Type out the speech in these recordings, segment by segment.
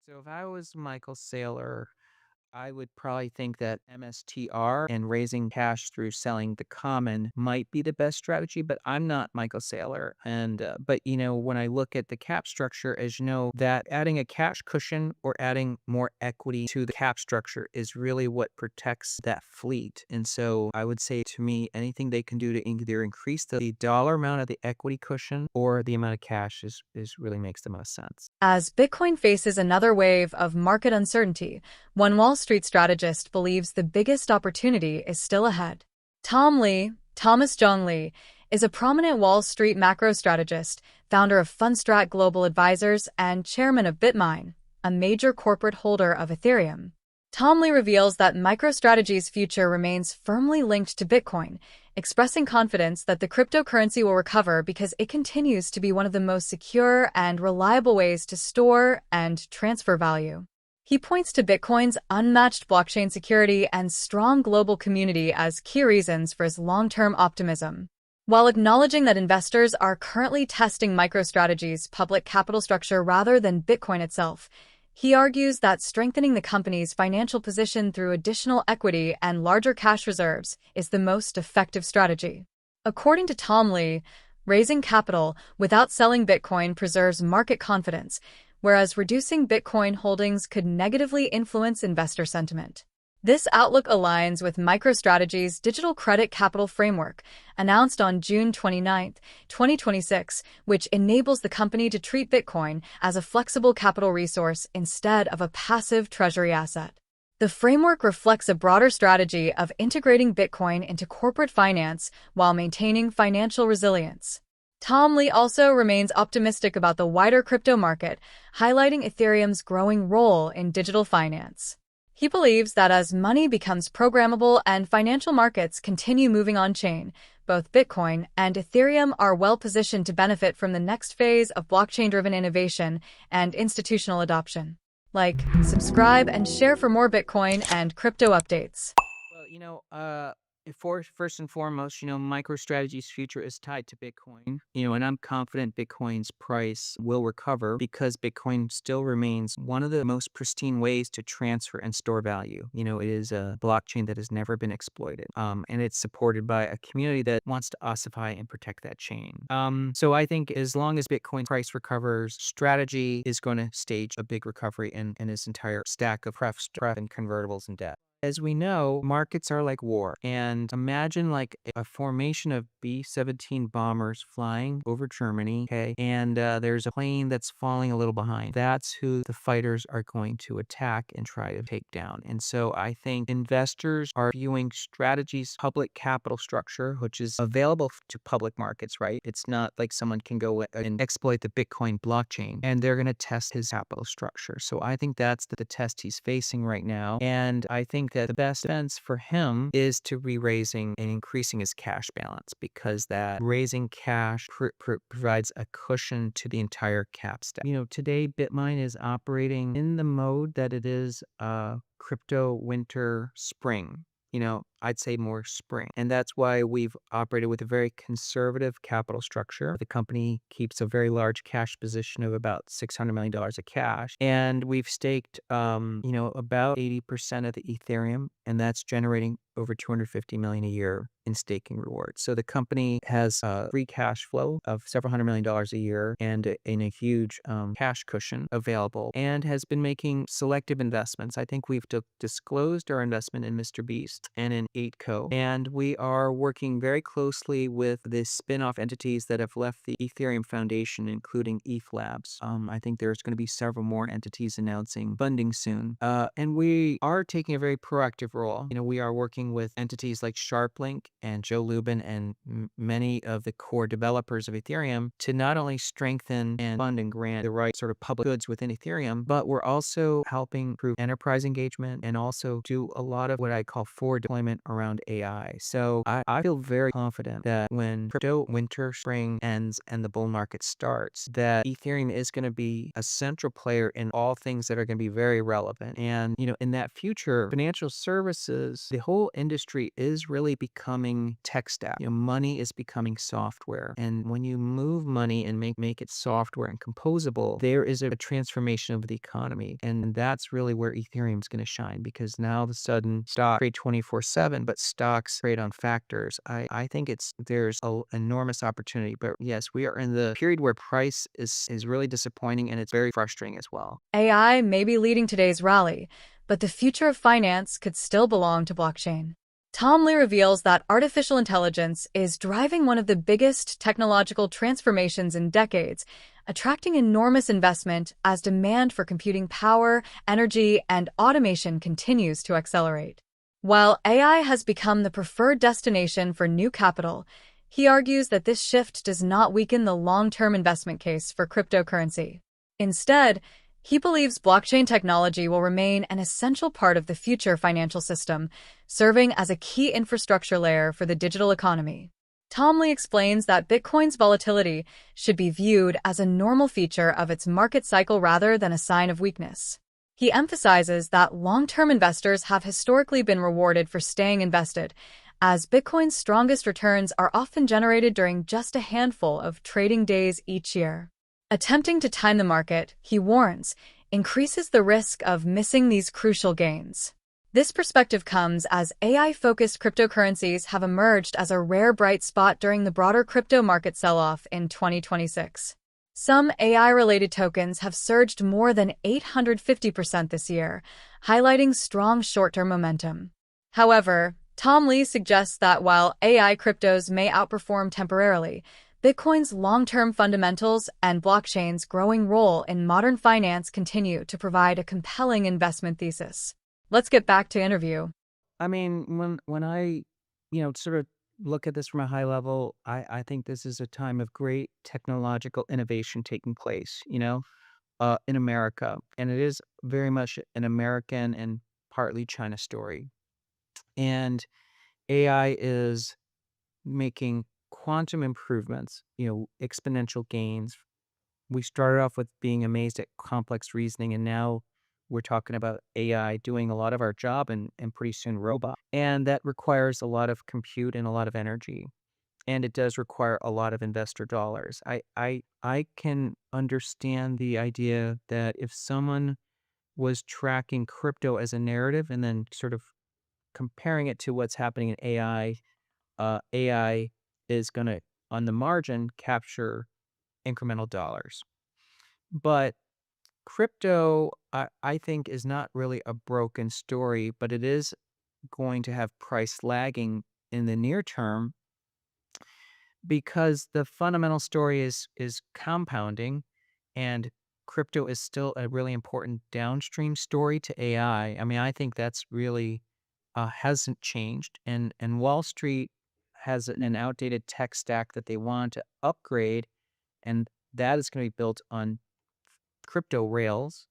So if I was Michael Saylor, I would probably think that MSTR and raising cash through selling the common might be the best strategy, but I'm not Michael Saylor. But when I look at the cap structure, as you know, that adding a cash cushion or adding more equity to the cap structure is really what protects that fleet. And so I would say to me, anything they can do to either increase the dollar amount of the equity cushion or the amount of cash is really makes the most sense. As Bitcoin faces another wave of market uncertainty, one Wall Street strategist believes the biggest opportunity is still ahead. Thomas Jong Lee, is a prominent Wall Street macro strategist, founder of Fundstrat Global Advisors, and chairman of BitMine, a major corporate holder of Ethereum. Tom Lee reveals that MicroStrategy's future remains firmly linked to Bitcoin, expressing confidence that the cryptocurrency will recover because it continues to be one of the most secure and reliable ways to store and transfer value. He points to Bitcoin's unmatched blockchain security and strong global community as key reasons for his long-term optimism. While acknowledging that investors are currently testing MicroStrategy's public capital structure rather than Bitcoin itself, he argues that strengthening the company's financial position through additional equity and larger cash reserves is the most effective strategy. According to Tom Lee, raising capital without selling Bitcoin preserves market confidence, whereas reducing Bitcoin holdings could negatively influence investor sentiment. This outlook aligns with MicroStrategy's Digital Credit Capital Framework, announced on June 29, 2026, which enables the company to treat Bitcoin as a flexible capital resource instead of a passive treasury asset. The framework reflects a broader strategy of integrating Bitcoin into corporate finance while maintaining financial resilience. Tom Lee also remains optimistic about the wider crypto market, highlighting Ethereum's growing role in digital finance. He believes that as money becomes programmable and financial markets continue moving on-chain, both Bitcoin and Ethereum are well-positioned to benefit from the next phase of blockchain-driven innovation and institutional adoption. Subscribe, and share for more Bitcoin and crypto updates. Well, first and foremost, MicroStrategy's future is tied to Bitcoin, and I'm confident Bitcoin's price will recover because Bitcoin still remains one of the most pristine ways to transfer and store value. It is a blockchain that has never been exploited, and it's supported by a community that wants to ossify and protect that chain. So I think as long as Bitcoin price recovers, Strategy is going to stage a big recovery in its entire stack of pref and convertibles and debt. As we know, markets are like war. And imagine like a formation of B-17 bombers flying over Germany, okay? And there's a plane that's falling a little behind. That's who the fighters are going to attack and try to take down. And so I think investors are viewing Strategy's public capital structure, which is available to public markets, right? It's not like someone can go and exploit the Bitcoin blockchain, and they're going to test his capital structure. So I think that's the test he's facing right now. And I think that the best defense for him is to be raising and increasing his cash balance, because that raising cash provides a cushion to the entire cap stack. Today BitMine is operating in the mode that it is crypto winter spring. I'd say more spring. And that's why we've operated with a very conservative capital structure. The company keeps a very large cash position of about $600 million of cash. And we've staked, about 80% of the Ethereum, and that's generating over $250 million a year in staking rewards. So the company has free cash flow of several $100 million a year and a huge cash cushion available, and has been making selective investments. I think we've disclosed our investment in Mr. Beast and in 8Co. And we are working very closely with the spin-off entities that have left the Ethereum Foundation, including ETH Labs. I think there's going to be several more entities announcing funding soon. And we are taking a very proactive role. We are working with entities like SharpLink and Joe Lubin and many of the core developers of Ethereum to not only strengthen and fund and grant the right sort of public goods within Ethereum, but we're also helping improve enterprise engagement and also do a lot of what I call forward deployment excitement around AI. So I feel very confident that when crypto winter, spring ends and the bull market starts, that Ethereum is going to be a central player in all things that are going to be very relevant. And, in that future, financial services, the whole industry is really becoming tech stack. Money is becoming software. And when you move money and make it software and composable, there is a transformation of the economy. And that's really where Ethereum is going to shine, because now all of a sudden stocks trade 24/7, but stocks trade on factors. I think there's an enormous opportunity. But yes, we are in the period where price is really disappointing, and it's very frustrating as well. AI may be leading today's rally, but the future of finance could still belong to blockchain. Tom Lee reveals that artificial intelligence is driving one of the biggest technological transformations in decades, attracting enormous investment as demand for computing power, energy, and automation continues to accelerate. While AI has become the preferred destination for new capital, he argues that this shift does not weaken the long-term investment case for cryptocurrency. Instead, he believes blockchain technology will remain an essential part of the future financial system, serving as a key infrastructure layer for the digital economy. Tom Lee explains that Bitcoin's volatility should be viewed as a normal feature of its market cycle rather than a sign of weakness. He emphasizes that long-term investors have historically been rewarded for staying invested, as Bitcoin's strongest returns are often generated during just a handful of trading days each year. Attempting to time the market, he warns, increases the risk of missing these crucial gains. This perspective comes as AI-focused cryptocurrencies have emerged as a rare bright spot during the broader crypto market sell-off in 2026. Some AI-related tokens have surged more than 850% this year, highlighting strong short-term momentum. However, Tom Lee suggests that while AI cryptos may outperform temporarily, Bitcoin's long-term fundamentals and blockchain's growing role in modern finance continue to provide a compelling investment thesis. Let's get back to interview. I mean, when I, sort of look at this from a high level, I think this is a time of great technological innovation taking place, in America. And it is very much an American and partly China story. And AI is making quantum improvements, exponential gains. We started off with being amazed at complex reasoning, and now we're talking about AI doing a lot of our job, and pretty soon robot. And that requires a lot of compute and a lot of energy. And it does require a lot of investor dollars. I can understand the idea that if someone was tracking crypto as a narrative and then sort of comparing it to what's happening in AI is going to, on the margin, capture incremental dollars. But crypto, I think, is not really a broken story, but it is going to have price lagging in the near term, because the fundamental story is compounding, and crypto is still a really important downstream story to AI. I mean, I think that's really hasn't changed, and Wall Street has an outdated tech stack that they want to upgrade, and that is going to be built on crypto rails.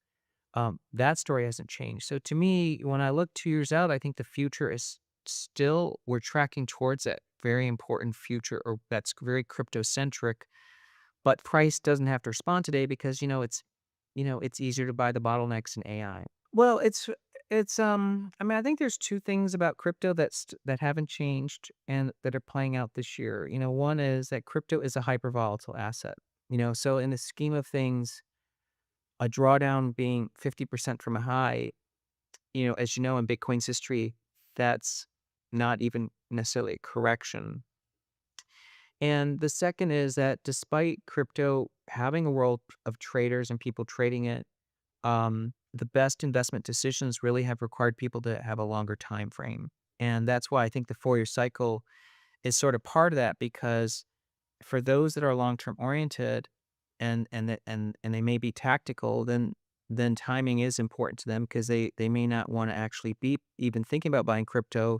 That story hasn't changed. So to me, when I look 2 years out, I think the future is still, we're tracking towards it. Very important future, or that's very crypto centric. But price doesn't have to respond today because it's easier to buy the bottlenecks in AI. Well, I mean, I think there's two things about crypto that haven't changed and that are playing out this year. One is that crypto is a hyper volatile asset. So in the scheme of things, a drawdown being 50% from a high, as you know, in Bitcoin's history, that's not even necessarily a correction. And the second is that despite crypto having a world of traders and people trading it, the best investment decisions really have required people to have a longer time frame. And that's why I think the 4-year cycle is sort of part of that, because for those that are long-term oriented and they may be tactical, then timing is important to them, because they may not want to actually be even thinking about buying crypto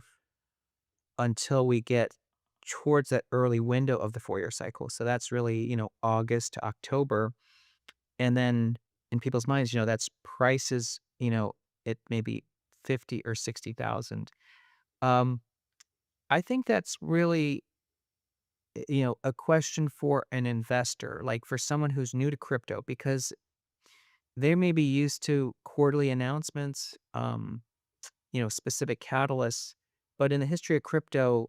until we get towards that early window of the 4-year cycle. So that's really, August to October. And then in people's minds, that's prices, it may be 50 or 60,000. I think that's really, a question for an investor, like for someone who's new to crypto, because they may be used to quarterly announcements, specific catalysts. But in the history of crypto,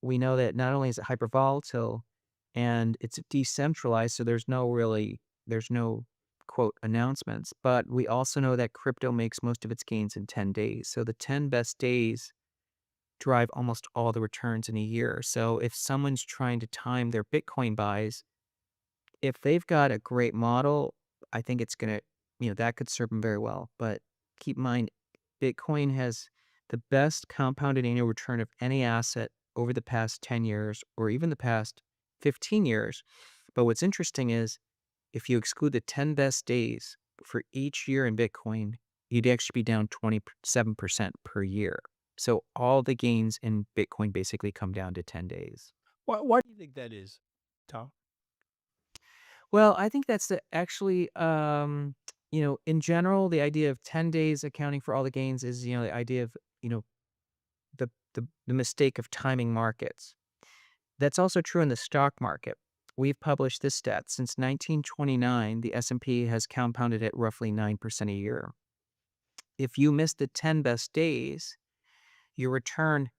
we know that not only is it hyper volatile and it's decentralized, so there's no quote announcements, but we also know that crypto makes most of its gains in 10 days. So the 10 best days drive almost all the returns in a year. So if someone's trying to time their Bitcoin buys, if they've got a great model, I think it's gonna, that could serve them very well. But keep in mind, Bitcoin has the best compounded annual return of any asset over the past 10 years or even the past 15 years. But what's interesting is if you exclude the 10 best days for each year in Bitcoin, you'd actually be down 27% per year. So all the gains in Bitcoin basically come down to 10 days. Why do you think that is, Tom? Well, I think that's actually, in general, the idea of 10 days accounting for all the gains is, the idea of, the mistake of timing markets. That's also true in the stock market. We've published this stat. Since 1929, the S&P has compounded at roughly 9% a year. If you miss the 10 best days, your return,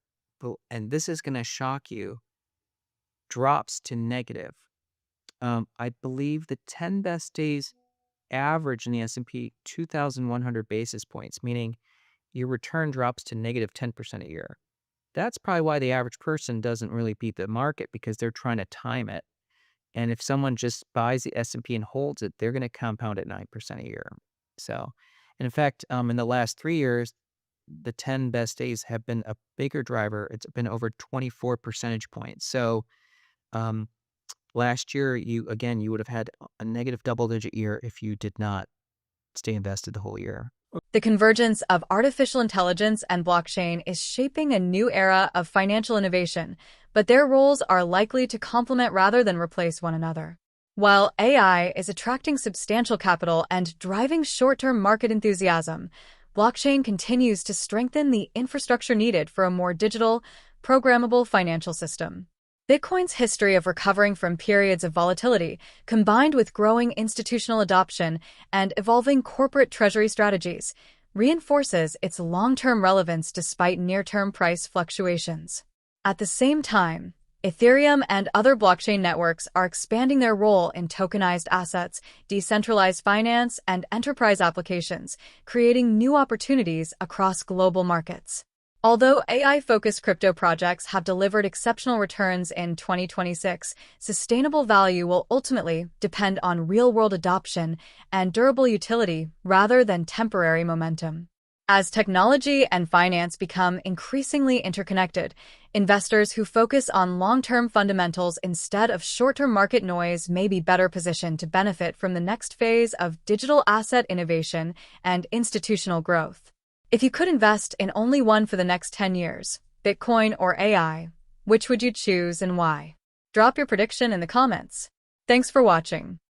and this is going to shock you, drops to negative. I believe the 10 best days average in the S&P 2,100 basis points, meaning your return drops to negative 10% a year. That's probably why the average person doesn't really beat the market, because they're trying to time it. And if someone just buys the S&P and holds it, they're going to compound at 9% a year. So, and in fact, in the last 3 years, the 10 best days have been a bigger driver. It's been over 24 percentage points. So, last year, you would have had a negative double-digit year if you did not stay invested the whole year. The convergence of artificial intelligence and blockchain is shaping a new era of financial innovation, but their roles are likely to complement rather than replace one another. While AI is attracting substantial capital and driving short-term market enthusiasm, blockchain continues to strengthen the infrastructure needed for a more digital, programmable financial system. Bitcoin's history of recovering from periods of volatility, combined with growing institutional adoption and evolving corporate treasury strategies, reinforces its long-term relevance despite near-term price fluctuations. At the same time, Ethereum and other blockchain networks are expanding their role in tokenized assets, decentralized finance, and enterprise applications, creating new opportunities across global markets. Although AI-focused crypto projects have delivered exceptional returns in 2026, sustainable value will ultimately depend on real-world adoption and durable utility rather than temporary momentum. As technology and finance become increasingly interconnected, investors who focus on long-term fundamentals instead of short-term market noise may be better positioned to benefit from the next phase of digital asset innovation and institutional growth. If you could invest in only one for the next 10 years, Bitcoin or AI, which would you choose and why? Drop your prediction in the comments. Thanks for watching.